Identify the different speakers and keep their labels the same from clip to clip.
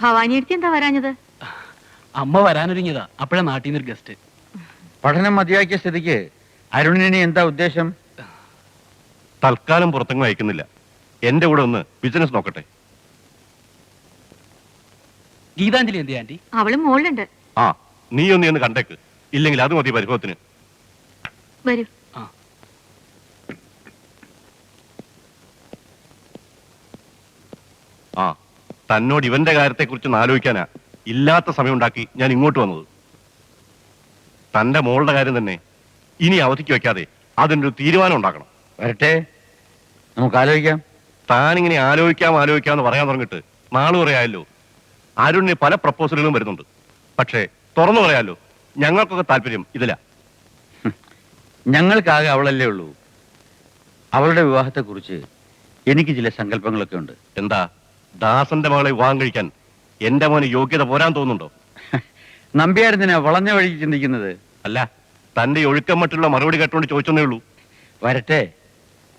Speaker 1: ഭവാനിയെടുത്ത് എന്താ വരാഞ്ഞത്?
Speaker 2: അമ്മ വരാനൊരുങ്ങിയതാ. അപ്പോഴാ നാട്ടിൽ നിന്നൊരു ഗസ്റ്റ്.
Speaker 3: പഠനം മതിയാക്കിയ സ്ഥിതിക്ക് അരുണിന് എന്താ ഉദ്ദേശം?
Speaker 4: തൽക്കാലം പുറത്തെങ്ങും അയക്കുന്നില്ല. എന്റെ കൂടെ ഒന്ന് ബിസിനസ് നോക്കട്ടെ.
Speaker 2: ഗീതാഞ്ജലി എന്തി ആന്റി?
Speaker 1: അവള് മോളിലുണ്ട്.
Speaker 4: ആ, നീ ഒന്ന് കണ്ടേക്ക്. ഇല്ലെങ്കിൽ അത് മതി പരിഭവത്തിന്.
Speaker 1: വരൂ.
Speaker 4: ആ, തന്നോട് ഇവന്റെ കാര്യത്തെ കുറിച്ച് ആലോചിക്കാനാ ഇല്ലാത്ത സമയം ഉണ്ടാക്കി ഞാൻ ഇങ്ങോട്ട് വന്നത്. തന്റെ മോളുടെ കാര്യം തന്നെ ഇനി അവധിക്ക് വെക്കാതെ അതിനൊരു തീരുമാനം ഉണ്ടാക്കണം.
Speaker 3: വരട്ടെ, നമുക്ക് ആലോചിക്കാം.
Speaker 4: താനിങ്ങനെ ആലോചിക്കാമെന്ന് പറയാൻ തുടങ്ങിയിട്ട് നാള് പറയാമല്ലോ. അരുണിന് പല പ്രപ്പോസലുകളും വരുന്നുണ്ട്. പക്ഷേ തുറന്നു പറയാമല്ലോ, ഞങ്ങൾക്കൊക്കെ താല്പര്യം ഇതില്ല.
Speaker 3: ഞങ്ങൾക്കാകെ അവളല്ലേ ഉള്ളൂ. അവളുടെ വിവാഹത്തെക്കുറിച്ച് എനിക്ക് ചില സങ്കല്പങ്ങളൊക്കെ ഉണ്ട്.
Speaker 4: എന്താ, ദാസന്റെ മകളെ വിവാഹം കഴിക്കാൻ എന്റെ മോന് യോഗ്യത പോരാൻ തോന്നുന്നുണ്ടോ?
Speaker 3: നമ്പ്യാരെന്തിനാ വളഞ്ഞ വഴിക്ക് ചിന്തിക്കുന്നത്?
Speaker 4: അല്ല, തന്റെ ഒഴുക്കം മറ്റുള്ള മറുപടി കേട്ടോണ്ട് ചോദിച്ചെന്നേ ഉള്ളൂ.
Speaker 3: വരട്ടെ,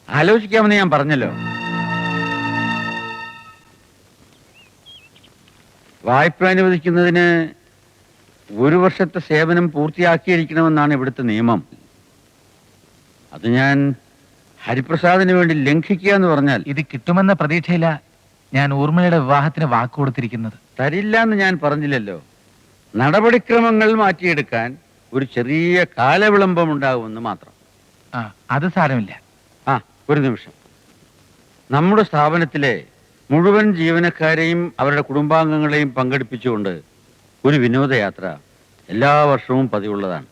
Speaker 3: ആലോചിക്കാമെന്ന് ഞാൻ പറഞ്ഞല്ലോ. വായ്പ അനുവദിക്കുന്നതിന് 1 വർഷത്തെ സേവനം പൂർത്തിയാക്കിയിരിക്കണമെന്നാണ് ഇവിടുത്തെ നിയമം. അത് ഞാൻ ഹരിപ്രസാദിന് വേണ്ടി ലംഘിക്കുക എന്ന് പറഞ്ഞാൽ
Speaker 5: ഇത് കിട്ടുമെന്ന പ്രതീക്ഷയില്ല ഞാൻ ഊർമിളയുടെ വിവാഹത്തിന് വാക്ക് കൊടുത്തിരിക്കുന്നത്.
Speaker 3: തരില്ല എന്ന് ഞാൻ പറഞ്ഞില്ലല്ലോ. നടപടിക്രമങ്ങൾ മാറ്റിയെടുക്കാൻ ഒരു ചെറിയ കാലവിളംബം ഉണ്ടാകുമെന്ന് മാത്രം.
Speaker 5: ആ, അത് സാരമില്ല.
Speaker 3: ആ, ഒരു നിമിഷം. നമ്മുടെ സ്ഥാപനത്തിലെ മുഴുവൻ ജീവനക്കാരെയും അവരുടെ കുടുംബാംഗങ്ങളെയും പങ്കെടുപ്പിച്ചുകൊണ്ട് ഒരു വിനോദയാത്ര എല്ലാ വർഷവും പതിവുള്ളതാണ്.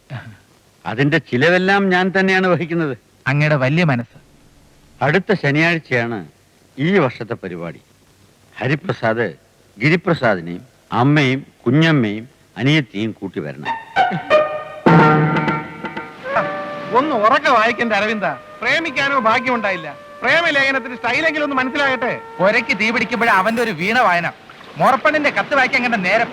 Speaker 3: അതിന്റെ ചിലവെല്ലാം ഞാൻ തന്നെയാണ് വഹിക്കുന്നത്.
Speaker 5: അങ്ങയുടെ വലിയ മനസ്സ്.
Speaker 3: അടുത്ത ശനിയാഴ്ചയാണ് ഈ വർഷത്തെ പരിപാടി. ഹരിപ്രസാദ് ഗിരിപ്രസാദിനെയും അമ്മയും കുഞ്ഞമ്മയും അനിയത്തിയും കൂട്ടി വരണം.
Speaker 6: ഒന്ന് ഉറക്കെ വായിക്കേണ്ട അരവിന്ദ. പ്രേമിക്കാനോ ഭാഗ്യമുണ്ടായില്ല. പ്രേമലേഖനത്തിന് സ്റ്റൈലെങ്കിലും ഒന്ന് മനസ്സിലാകട്ടെ.
Speaker 5: ഒരയ്ക്ക് തീ പിടിക്കുമ്പോഴേ അവന്റെ ഒരു വീണ വായന. മോറപ്പണ്ണിന്റെ കത്ത് വായിക്കാൻ കണ്ട നേരം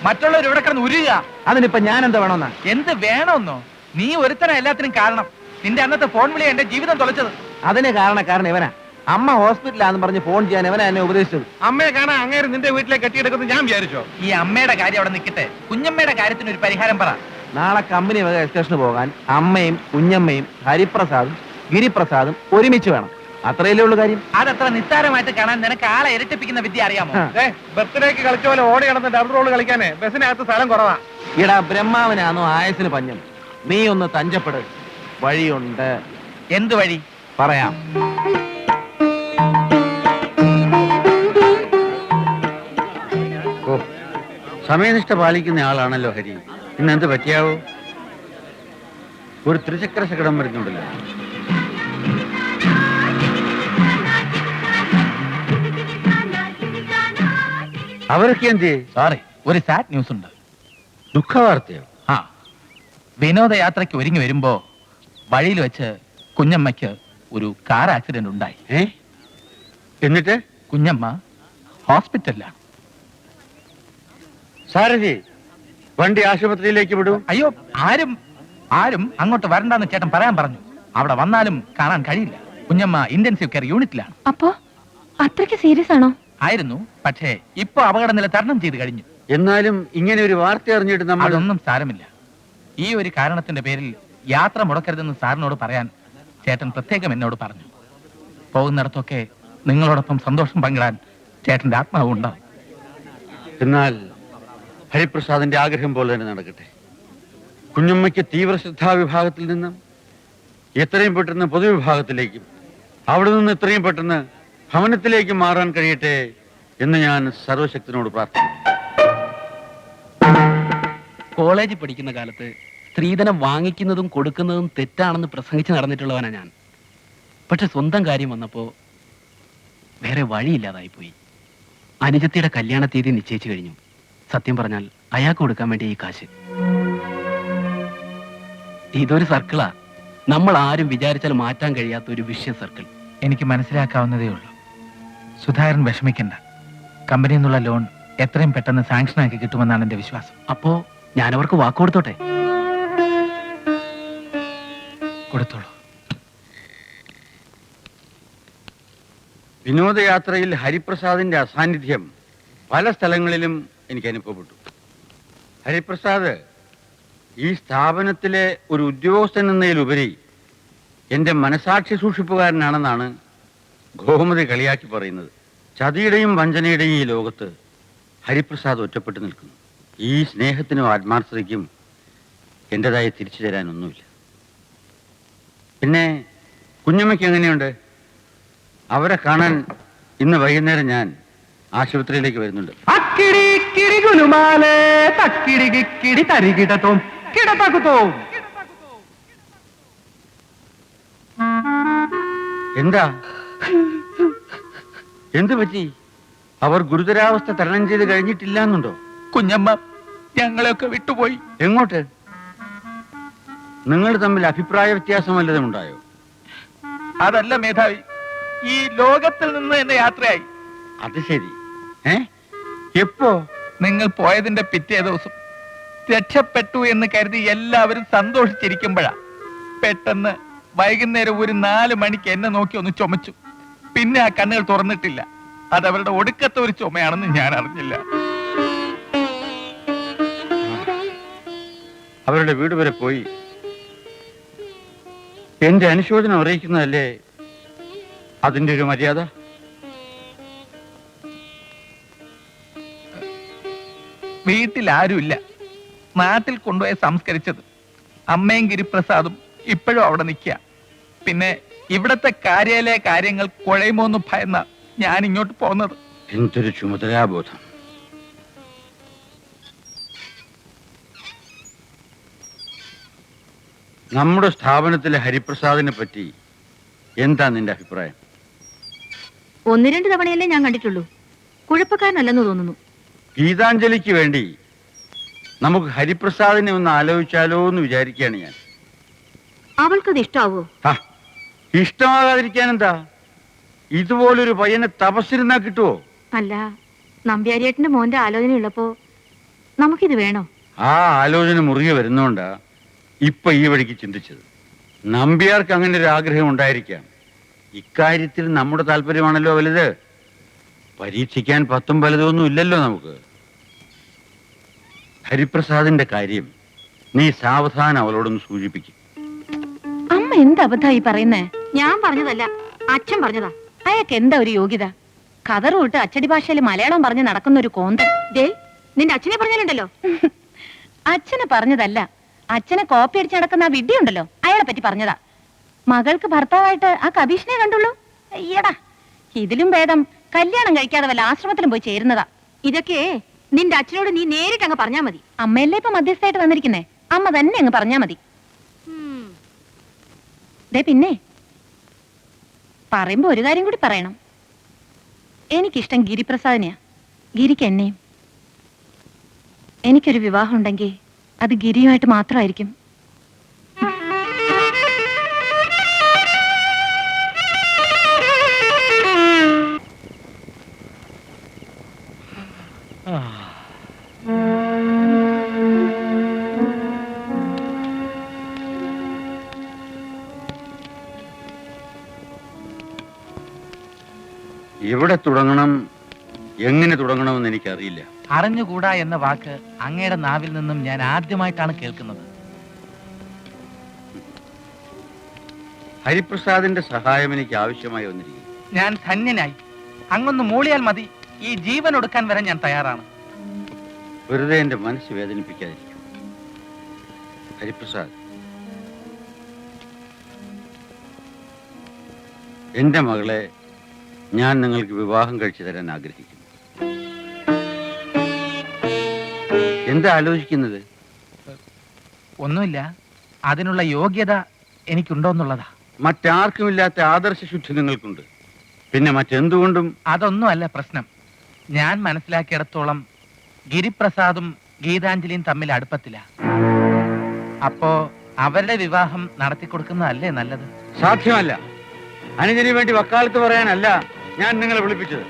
Speaker 5: മറ്റുള്ളവർ ഇവിടെ കിടന്ന് ഉരുക.
Speaker 6: അതിനിപ്പോ ഞാൻ എന്താ വേണമെന്നാ?
Speaker 5: എന്ത് വേണമെന്നോ? നീ ഒരുത്തന എല്ലാത്തിനും കാരണം. നിന്റെ അന്നത്തെ ഫോൺ വിളി എന്റെ ജീവിതം തുളച്ചത്.
Speaker 6: അതിന് കാരണക്കാരൻ ഇവനാ. അമ്മ ഹോസ്പിറ്റലാന്ന് പറഞ്ഞ് ഫോൺ ചെയ്യാൻ ഇവനാ എന്നെ ഉപദേശിച്ചത്. അമ്മയെ കാണാൻ അങ്ങേര് നിന്റെ വീട്ടിലേക്ക് കെട്ടിയെടുക്കുന്നത് ഞാൻ വിചാരിച്ചോ?
Speaker 5: ഈ അമ്മയുടെ കാര്യം അവിടെ നിൽക്കട്ടെ, കുഞ്ഞമ്മയുടെ കാര്യത്തിന് ഒരു പരിഹാരം പറ.
Speaker 6: നാളെ കമ്പനി വക എക്സ്റ്റേഷന് പോകാൻ അമ്മയും കുഞ്ഞമ്മയും ഹരിപ്രസാദും ഗിരിപ്രസാദും ഒരുമിച്ച് വേണം. അത്രയല്ലേ ഉള്ളു കാര്യം.
Speaker 5: അതത്ര നിസ്സാരമായിട്ട് കാണാൻ നിനക്ക് ആളെ ഇരട്ടിപ്പിക്കുന്ന വിദ്യ അറിയാമോ?
Speaker 6: ബർത്ത്ഡേക്ക് കളിച്ച പോലെ ഓടി കിടന്ന് ഡബിൾ റോള് കളിക്കാനേ ബസ്സിനകത്ത് സ്ഥലം കുറവാ. ഇടാ, ബ്രഹ്മാവനാണോ ആയസിന് പഞ്ഞം? നീ ഒന്ന് തഞ്ചപ്പെട്. വഴിയുണ്ട്.
Speaker 5: എന്ത് വഴി?
Speaker 6: പറയാം.
Speaker 3: ഓ, സമയനിഷ്ഠ പാലിക്കുന്ന ആളാണല്ലോ ഹരി. ഇന്ന് എന്ത് പറ്റിയാവോ? ഒരു ത്രിചക്ര ശകടം വരുന്നുണ്ടല്ലോ. അവരൊക്കെ എന്ത്?
Speaker 5: സോറി, ഒരു സാഡ് ന്യൂസ് ഉണ്ട്.
Speaker 3: ദുഃഖവാർത്തയോ?
Speaker 5: ആ, വിനോദയാത്രയ്ക്ക് ഒരുങ്ങി വരുമ്പോ വഴിയിൽ വെച്ച് കുഞ്ഞമ്മയ്ക്ക് ഒരു കാർ ആക്സിഡന്റ് ഉണ്ടായി.
Speaker 3: എന്നിട്ട്
Speaker 5: കുഞ്ഞമ്മ ഹോസ്പിറ്റലിലാണ്.
Speaker 3: സാരഥി, വണ്ടി ആശുപത്രിയിലേക്ക് വിടൂ.
Speaker 5: അയ്യോ, ആരും അങ്ങോട്ട് വരണ്ടെന്ന് ചേട്ടൻ പറയാൻ പറഞ്ഞു. അവിടെ വന്നാലും കാണാൻ കഴിയില്ല. കുഞ്ഞമ്മ ഇന്റൻസീവ് കെയർ യൂണിറ്റിലാണ്.
Speaker 1: അപ്പോ അത്രയ്ക്ക് സീരിയസ് ആണോ?
Speaker 5: ആയിരുന്നു, പക്ഷേ ഇപ്പൊ അപകടനില തരണം ചെയ്ത് കഴിഞ്ഞു.
Speaker 3: എന്നാലും ഇങ്ങനെ ഒരു വാർത്ത അറിഞ്ഞിട്ട് നമ്മൾ...
Speaker 5: അതൊന്നും സാരമില്ല. ഈ ഒരു കാരണത്തിന്റെ പേരിൽ യാത്ര മുടക്കരുതെന്ന് സാറിനോട് പറയാൻ ചേട്ടൻ പ്രത്യേകം എന്നോട് പറഞ്ഞു. പോകുന്നിടത്തൊക്കെ നിങ്ങളോടൊപ്പം സന്തോഷം പങ്കിടാൻ ചേട്ടന്റെ ആത്മാവ് ഉണ്ടാവും.
Speaker 3: എന്നാൽ ഹരിപ്രസാദിന്റെ ആഗ്രഹം പോലെ തന്നെ നടക്കട്ടെ. കുഞ്ഞമ്മയ്ക്ക് തീവ്ര ശ്രദ്ധാ വിഭാഗത്തിൽ നിന്ന് എത്രയും പെട്ടെന്ന് പൊതുവിഭാഗത്തിലേക്കും അവിടെ നിന്ന് എത്രയും പെട്ടെന്ന് ഭവനത്തിലേക്ക് മാറാൻ കഴിയട്ടെ എന്ന് ഞാൻ സർവശക്തിനോട് പ്രാർത്ഥിക്കുന്നു.
Speaker 2: കോളേജിൽ പഠിക്കുന്ന കാലത്ത് സ്ത്രീധനം വാങ്ങിക്കുന്നതും കൊടുക്കുന്നതും തെറ്റാണെന്ന് പ്രസംഗിച്ച് നടന്നിട്ടുള്ളവനാ ഞാൻ. പക്ഷെ സ്വന്തം കാര്യം വന്നപ്പോ വേറെ വഴിയില്ലാതായിപ്പോയി. അനുജത്തിയുടെ കല്യാണ തീയതി നിശ്ചയിച്ചു കഴിഞ്ഞു. സത്യം പറഞ്ഞാൽ അയാൾക്ക് കൊടുക്കാൻ വേണ്ടി ഈ കാശ്. ഇതൊരു സർക്കിളാ. നമ്മൾ ആരും വിചാരിച്ചാൽ മാറ്റാൻ കഴിയാത്ത ഒരു വിഷയ സർക്കിൾ.
Speaker 5: എനിക്ക് മനസ്സിലാക്കാവുന്നതേ ഉള്ളൂ. സുധാകരൻ വിഷമിക്കണ്ട. കമ്പനിയിൽ നിന്നുള്ള ലോൺ എത്രയും പെട്ടെന്ന് സാങ്ഷൻ ആക്കി കിട്ടുമെന്നാണ് എന്റെ വിശ്വാസം.
Speaker 2: അപ്പോ ഞാനവർക്ക് വാക്ക് കൊടുത്തോട്ടെ?
Speaker 5: കൊടുത്തോളൂ.
Speaker 3: വിനോദയാത്രയിൽ ഹരിപ്രസാദിന്റെ അസാന്നിധ്യം പല സ്ഥലങ്ങളിലും എനിക്ക് അനുഭവപ്പെട്ടു. ഹരിപ്രസാദ് ഈ സ്ഥാപനത്തിലെ ഒരു ഉദ്യോഗസ്ഥൻ എന്നതിലുപരി എൻ്റെ മനസാക്ഷി സൂക്ഷിപ്പുകാരനാണെന്നാണ് ഗോമതി കളിയാക്കി പറയുന്നത്. ചതിയുടെയും വഞ്ചനയുടെയും ഈ ലോകത്ത് ഹരിപ്രസാദ് ഒറ്റപ്പെട്ടു നിൽക്കുന്നു. ഈ സ്നേഹത്തിനും ആത്മാർത്ഥതയ്ക്കും എൻ്റെതായി തിരിച്ചു തരാനൊന്നുമില്ല. പിന്നെ കുഞ്ഞമ്മയ്ക്ക് എങ്ങനെയുണ്ട്? അവരെ കാണാൻ ഇന്ന് വൈകുന്നേരം ഞാൻ ആശുപത്രിയിലേക്ക് വരുന്നുണ്ട്. എന്താ? എന്തു പറ്റി? അവർ ഗുരുതരാവസ്ഥ തരണം ചെയ്ത് കഴിഞ്ഞിട്ടില്ല എന്നുണ്ടോ?
Speaker 5: കുഞ്ഞമ്മ ഞങ്ങളെയൊക്കെ വിട്ടുപോയി.
Speaker 3: എങ്ങോട്ട്? നിങ്ങൾ തമ്മിൽ അഭിപ്രായ വ്യത്യാസം വല്ലതും ഉണ്ടായോ?
Speaker 5: അതല്ല മേധാവി, ഈ ലോകത്തിൽ നിന്ന് എന്നെ യാത്രയായി.
Speaker 3: അത് ശരി. എപ്പോ?
Speaker 5: നിങ്ങൾ പോയതിന്റെ പിറ്റേ ദിവസം. രക്ഷപ്പെട്ടു എന്ന് കരുതി എല്ലാവരും സന്തോഷിച്ചിരിക്കുമ്പോഴാ പെട്ടെന്ന് വൈകുന്നേരം ഒരു 4 മണിക്ക് എന്നെ നോക്കി ഒന്ന് ചുമച്ചു. പിന്നെ ആ കണ്ണുകൾ തുറന്നിട്ടില്ല. അതവരുടെ ഒടുക്കത്തെ ഒരു ചുമയാണെന്ന് ഞാൻ അറിഞ്ഞില്ല.
Speaker 3: അവരുടെ വീട് വരെ പോയി എന്റെ അനുശോചനം അറിയിക്കുന്നതല്ലേ അതിന്റെ ഒരു മര്യാദ?
Speaker 5: വീട്ടിൽ ആരുമില്ല. നാട്ടിൽ കൊണ്ടുപോയി സംസ്കരിച്ചത്. അമ്മയും ഗിരിപ്രസാദും ഇപ്പോഴും അവിടെ നിൽക്കുക. പിന്നെ ഇവിടത്തെ കാര്യാലയ കാര്യങ്ങൾ കുഴയുമോന്ന് ഭയന്ന ഞാൻ ഇങ്ങോട്ട് പോകുന്നത്.
Speaker 3: എന്തൊരു ചുമതലാബോധം. നമ്മുടെ സ്ഥാപനത്തിലെ ഹരിപ്രസാദിനെ പറ്റി എന്താ നിന്റെ അഭിപ്രായം?
Speaker 1: 1-2 തവണയല്ലേ ഞാൻ കണ്ടിട്ടുള്ളൂ. കുഴപ്പക്കാരനല്ലെന്ന് തോന്നുന്നു.
Speaker 3: ഗീതാഞ്ജലിക്ക് വേണ്ടി നമുക്ക് ഹരിപ്രസാദിനെ ഒന്ന് ആലോചിച്ചാലോ എന്ന് വിചാരിക്കുകയാണ് ഞാൻ.
Speaker 1: അവൾക്കത് ഇഷ്ടാവോ?
Speaker 3: ഇഷ്ടമാകാതിരിക്കാൻ എന്താ? ഇതുപോലൊരു പയ്യനെ തപസ്സിരുന്നാ കിട്ടുവോ?
Speaker 1: അല്ല, നമ്പ്യാരിയേട്ടന്റെ മോന്റെ ആലോചനയുള്ളപ്പോ നമുക്കിത് വേണോ?
Speaker 3: ആ ആലോചന മുറുകെ വരുന്നോണ്ടാ ഇപ്പൊ ഈ വഴിക്ക് ചിന്തിച്ചത്. നമ്പ്യാർക്ക് അങ്ങനെ ഒരു ആഗ്രഹം ഉണ്ടായിരിക്കാം. ഇക്കാര്യത്തിൽ നമ്മുടെ താല്പര്യമാണല്ലോ വലുത്. പരീക്ഷിക്കാൻ 10 പലതൊന്നും ഇല്ലല്ലോ നമുക്ക്. ഹരിപ്രസാദിന്റെ കാര്യം നീ സാവധാനം അവളോടൊന്ന് സൂചിപ്പിക്കും.
Speaker 1: അമ്മ എന്ത് അബദ്ധായി പറയുന്നേ? ഞാൻ പറഞ്ഞതല്ല, അച്ഛൻ പറഞ്ഞതാ. അയാൾക്ക് എന്താ ഒരു യോഗ്യത? കതറ് വിട്ട് അച്ചടി ഭാഷയിൽ മലയാളം പറഞ്ഞ് നടക്കുന്ന ഒരു കോന്തൻ. ദേ, നിന്റെ അച്ഛനെ പറഞ്ഞാലുണ്ടല്ലോ. അച്ഛനെ പറഞ്ഞതല്ല, അച്ഛനെ കോപ്പി അടിച്ച് നടക്കുന്ന ആ വിഡ്ഢിയുണ്ടല്ലോ, അയാളെ പറ്റി പറഞ്ഞതാ. മകൾക്ക് ഭർത്താവായിട്ട് ആ കബീഷിനെ കണ്ടുള്ളൂ. അയ്യടാ, ഇതിലും ഭേദം കല്യാണം കഴിക്കാതെ വല്ല ആശ്രമത്തിലും പോയി ചേരുന്നതാ. ഇതൊക്കെ നിന്റെ അച്ഛനോട് നീ നേരിട്ട് അങ്ങ് പറഞ്ഞാ മതി. അമ്മയല്ലേ ഇപ്പൊ മധ്യസ്ഥയായിട്ട് വന്നിരിക്കുന്നേ, അമ്മ തന്നെ അങ്ങ് പറഞ്ഞാ മതി. ദേ, പിന്നെ പറയുമ്പോ ഒരു കാര്യം കൂടി പറയണം. എനിക്കിഷ്ടം ഗിരിപ്രസാദിനെയാ, ഗിരിക്ക് എന്നെയും. എനിക്കൊരു വിവാഹം ഉണ്ടെങ്കിൽ അത് ഗിരിയുമായിട്ട് മാത്രമായിരിക്കും.
Speaker 3: എവിടെ തുടങ്ങണം, എങ്ങനെ തുടങ്ങണമെന്ന് എനിക്കറിയില്ല.
Speaker 5: അറിഞ്ഞുകൂടാ എന്ന വാക്ക് അങ്ങയുടെ നാവിൽ നിന്നും ഞാൻ ആദ്യമായിട്ടാണ് കേൾക്കുന്നത്.
Speaker 3: ഹരിപ്രസാദിന്റെ സഹായം എനിക്ക് ആവശ്യമായി വന്നിരിക്കുന്നു.
Speaker 5: ഞാൻ ധന്യനായി. അങ്ങൊന്ന് മൂളിയാൽ മതി, ഈ ജീവൻ ഒടുക്കാൻ വരെ ഞാൻ തയ്യാറാണ്.
Speaker 3: വെറുതെ എന്റെ മനസ്സ് വേദനിപ്പിക്കാതിരിക്കും. ഹരിപ്രസാദ്, എന്റെ മകളെ ഞാൻ നിങ്ങൾക്ക് വിവാഹം കഴിച്ചു തരാൻ ആഗ്രഹിക്കുന്നു. എന്താ ആലോചിക്കുന്നത്?
Speaker 5: ഒന്നുമില്ല, അതിനുള്ള യോഗ്യത എനിക്കുണ്ടോന്നുള്ളതാ.
Speaker 3: മറ്റാർക്കുമില്ലാത്ത ആദർശ ശുദ്ധി നിങ്ങൾക്കുണ്ട്. പിന്നെ മറ്റെന്തുകൊണ്ടും
Speaker 5: അതൊന്നും അല്ല പ്രശ്നം. ഞാൻ മനസ്സിലാക്കിയിടത്തോളം ഗിരിപ്രസാദും ഗീതാഞ്ജലിയും തമ്മിൽ അടുപ്പത്തില്ല. അപ്പോ അവരുടെ വിവാഹം നടത്തിക്കൊടുക്കുന്നതല്ലേ നല്ലത്?
Speaker 3: സാധ്യമല്ല. അനുജന് വേണ്ടി വക്കാലത്ത് പറയാനല്ല ഞാൻ നിങ്ങളെ വിളിപ്പിച്ചത്.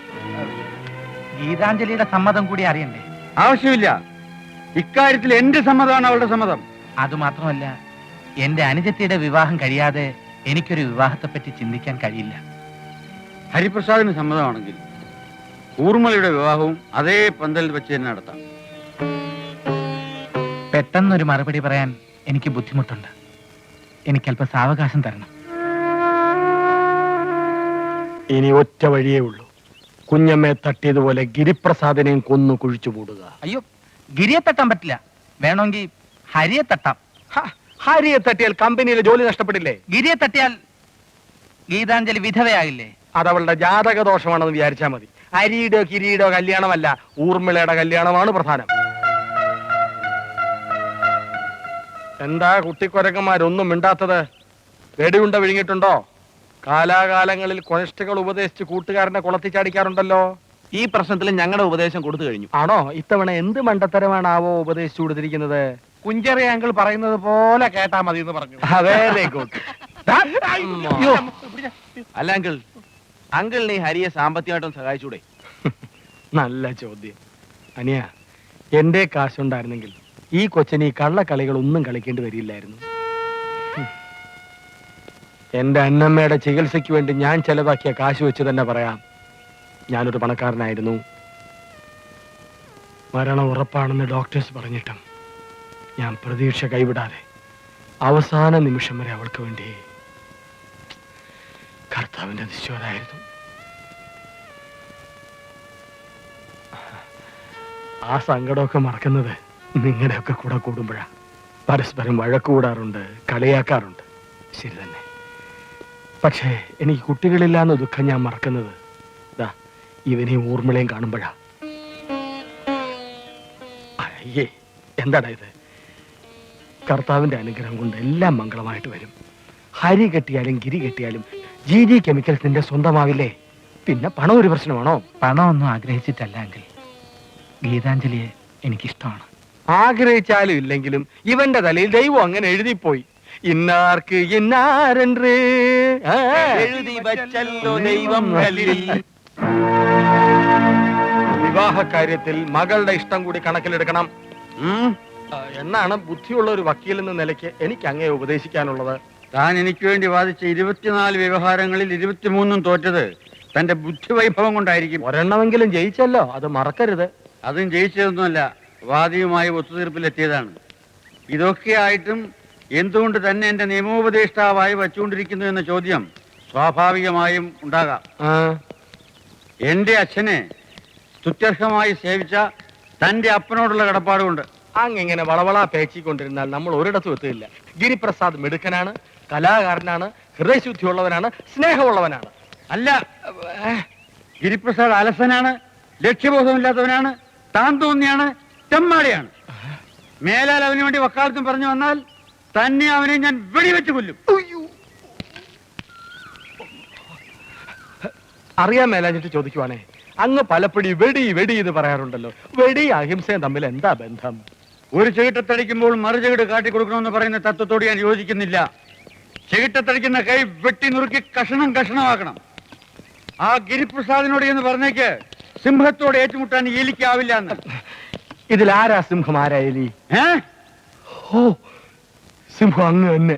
Speaker 5: ഗീതാഞ്ജലിയുടെ സമ്മതം കൂടി അറിയണ്ടേ?
Speaker 3: ആവശ്യമില്ല. ഇക്കാര്യത്തിൽ എന്റെ സമ്മതമാണ് അവളുടെ സമ്മതം.
Speaker 5: അതുമാത്രമല്ല, എന്റെ അനുജത്തിയുടെ വിവാഹം കഴിയാതെ എനിക്കൊരു വിവാഹത്തെപ്പറ്റി ചിന്തിക്കാൻ കഴിയില്ല.
Speaker 3: ഹരിപ്രസാദിന് സമ്മതമാണെങ്കിൽ ഊർമിളയുടെ വിവാഹവും അതേ പന്തലിൽ വെച്ച് തന്നെ നടത്താം.
Speaker 5: പെട്ടെന്നൊരു മറുപടി പറയാൻ എനിക്ക് ബുദ്ധിമുട്ടുണ്ട്. എനിക്കല്പം സാവകാശം തരണം.
Speaker 7: ഇനി ഒറ്റ വഴിയേ ഉള്ളൂ. കുഞ്ഞമ്മയെ തട്ടിയതുപോലെ ഗിരിപ്രസാദിനെയും കൊന്നു കുഴിച്ചു മൂടുക.
Speaker 5: അയ്യോ, ഗിരിയെ തട്ടാൻ പറ്റില്ല. വേണമെങ്കിൽ ഹരിയെ തട്ടാം.
Speaker 7: ഹരിയെ തട്ടിയാൽ കമ്പനിയിലെ ജോലി നഷ്ടപ്പെടില്ലേ?
Speaker 5: ഗിരിയെ തട്ടിയാൽ ഗീതാഞ്ജലി വിധവയാകില്ലേ?
Speaker 7: അതവളുടെ ജാതക ദോഷമാണെന്ന് വിചാരിച്ചാൽ മതി. ഹരിയുടെയോ കിരിയുടെയോ കല്യാണമല്ല, ഊർമിളയുടെ കല്യാണമാണ് പ്രധാനം. എന്താ കുട്ടിക്കൊരക്കന്മാരൊന്നും മിണ്ടാത്തത്? വെടിയുണ്ട വിഴുങ്ങിയിട്ടുണ്ടോ? കാലാകാലങ്ങളിൽ കൊനിഷ്ഠകൾ ഉപദേശിച്ച് കൂട്ടുകാരനെ കുളത്തിച്ചാടിക്കാറുണ്ടല്ലോ.
Speaker 6: ഈ പ്രശ്നത്തിൽ ഞങ്ങളുടെ ഉപദേശം കൊടുത്തു കഴിഞ്ഞു.
Speaker 7: ആണോ? ഇത്തവണ എന്ത് മണ്ടത്തരമാണാവോ ഉപദേശിച്ചു കൊടുത്തിരിക്കുന്നത്?
Speaker 6: കുഞ്ചറി അങ്കിൾ പറയുന്നത് പോലെ കേട്ടാ മതി എന്ന് പറഞ്ഞു.
Speaker 7: Very good.
Speaker 6: അല്ല അങ്കിൾ, അങ്കിളിനെ ഈ ഹരിയെ സാമ്പത്തികമായിട്ടും സഹായിച്ചൂടെ?
Speaker 7: നല്ല ചോദ്യം. അനിയ, എന്റെ കാശുണ്ടായിരുന്നെങ്കിൽ ഈ കൊച്ചിന് ഈ കള്ളക്കളികളൊന്നും കളിക്കേണ്ടി വരില്ലായിരുന്നു. എന്റെ അന്നമ്മയുടെ ചികിത്സയ്ക്ക് വേണ്ടി ഞാൻ ചെലവാക്കിയ കാശ് വെച്ച് തന്നെ പറയാം, ഞാനൊരു പണക്കാരനായിരുന്നു. മരണം ഉറപ്പാണെന്ന് ഡോക്ടേഴ്സ് പറഞ്ഞിട്ടും ഞാൻ പ്രതീക്ഷ കൈവിടാതെ അവസാന നിമിഷം വരെ അവൾക്ക് വേണ്ടി കർത്താവിന്റെ നിശ്ചയമായിരുന്നു. ആ സങ്കടമൊക്കെ മറക്കുന്നത് നിങ്ങളുടെയൊക്കെ കൂടെ കൂടുമ്പോഴാ. പരസ്പരം വഴക്കുകൂടാറുണ്ട്, കളിയാക്കാറുണ്ട്, ശരി തന്നെ. പക്ഷേ എനിക്ക് കുട്ടികളില്ലാന്ന ദുഃഖം ഞാൻ മറക്കുന്നത് ദാ ഇവനെയും ഊർമിളയും കാണുമ്പോഴാ. അയ്യേ, എന്താടാ ഇത്? കർത്താവിന്റെ അനുഗ്രഹം കൊണ്ട് എല്ലാം മംഗളമായിട്ട് വരും. ഹരി കെട്ടിയാലും ഗിരി കെട്ടിയാലും GG കെമിക്കൽസ് നിന്റെ സ്വന്തമാവില്ലേ? പിന്നെ പണം ഒരു പ്രശ്നമാണോ?
Speaker 5: പണമൊന്നും ആഗ്രഹിച്ചിട്ടല്ല അങ്കിൾ. ഗീതാഞ്ജലിയെ എനിക്കിഷ്ടമാണ്.
Speaker 7: ആഗ്രഹിച്ചാലും ഇല്ലെങ്കിലും ഇവന്റെ തലയിൽ ദൈവം അങ്ങനെ എഴുതിപ്പോയി. ഇന്നാർക്ക് ഇന്നാരെன்று
Speaker 6: എഴുതി വച്ചല്ലോ ദൈവം കല്ലിൽ.
Speaker 7: വിവാഹ കാര്യത്തിൽ മകളുടെ ഇഷ്ടം കൂടി കണക്കിലെടുക്കണം എന്നാണ് ബുദ്ധിയുള്ള ഒരു വക്കീൽ എന്ന നിലയ്ക്ക് എനിക്ക് അങ്ങേ ഉപദേശിക്കാനുള്ളത്.
Speaker 3: താൻ എനിക്ക് വേണ്ടി വാദിച്ച 24 വ്യവഹാരങ്ങളിൽ 23 തോറ്റത് തന്റെ ബുദ്ധിവൈഭവം കൊണ്ടായിരിക്കും.
Speaker 7: ഒരെണ്ണമെങ്കിലും ജയിച്ചല്ലോ, അത് മറക്കരുത്.
Speaker 3: അതും ജയിച്ചതൊന്നുമല്ല, വാദിയുമായി ഒത്തുതീർപ്പിലെത്തിയതാണ്. ഇതൊക്കെയായിട്ടും എന്തുകൊണ്ട് തന്നെ എന്റെ നിയമോപദേഷ്ടാവായി വച്ചുകൊണ്ടിരിക്കുന്നു എന്ന ചോദ്യം സ്വാഭാവികമായും ഉണ്ടാകാം. എന്റെ അച്ഛനെ സ്തുത്യർഹമായി സേവിച്ച തന്റെ അപ്പനോടുള്ള കടപ്പാടുകൊണ്ട്.
Speaker 7: അങ്ങിങ്ങനെ വളവള പേച്ചിക്കൊണ്ടിരുന്നാൽ നമ്മൾ ഒരിടത്തും എത്തില്ല. ഗിരിപ്രസാദ് മിടുക്കനാണ്, കലാകാരനാണ്, ഹൃദയശുദ്ധിയുള്ളവനാണ്, സ്നേഹമുള്ളവനാണ്.
Speaker 3: അല്ല, ഗിരിപ്രസാദ് അലസനാണ്, ലക്ഷ്യബോധമില്ലാത്തവനാണ്, താൻ തോന്നിയാണ്, തെമ്മാടിയാണ്. മേലാൽ അവന് വേണ്ടി വക്കാലത്തും പറഞ്ഞു വന്നാൽ തന്നെ അവനെ ഞാൻ വെടിവെച്ച് കൊല്ലും.
Speaker 7: അറിയാൻ മേലാഞ്ഞിട്ട് ചോദിക്കുവാണേ, അങ്ങ് പലപ്പടി വെടി വെടി എന്ന് പറയാറുണ്ടല്ലോ. വെടി അഹിംസയും തമ്മിൽ എന്താ ബന്ധം?
Speaker 3: ഒരു ചെകിട്ടത്തടിക്കുമ്പോൾ മറു ചെകിട് കാട്ടിക്കൊടുക്കണമെന്ന് പറയുന്ന തത്വത്തോട് ഞാൻ യോജിക്കുന്നില്ല. ചെകിട്ടത്തടിക്കുന്ന കൈ വെട്ടി നുറുക്കി കഷണം കഷണമാക്കണം. ആ ഗിരിപ്രസാദിനോട് എന്ന് പറഞ്ഞേക്ക് സിംഹത്തോട് ഏറ്റുമുട്ടാൻ എലിക്കാവില്ല എന്ന്.
Speaker 7: ഇതിലാരാ സിംഹം, ആരാ എലി? ഓ, സിംഹം അങ്ങ് തന്നെ.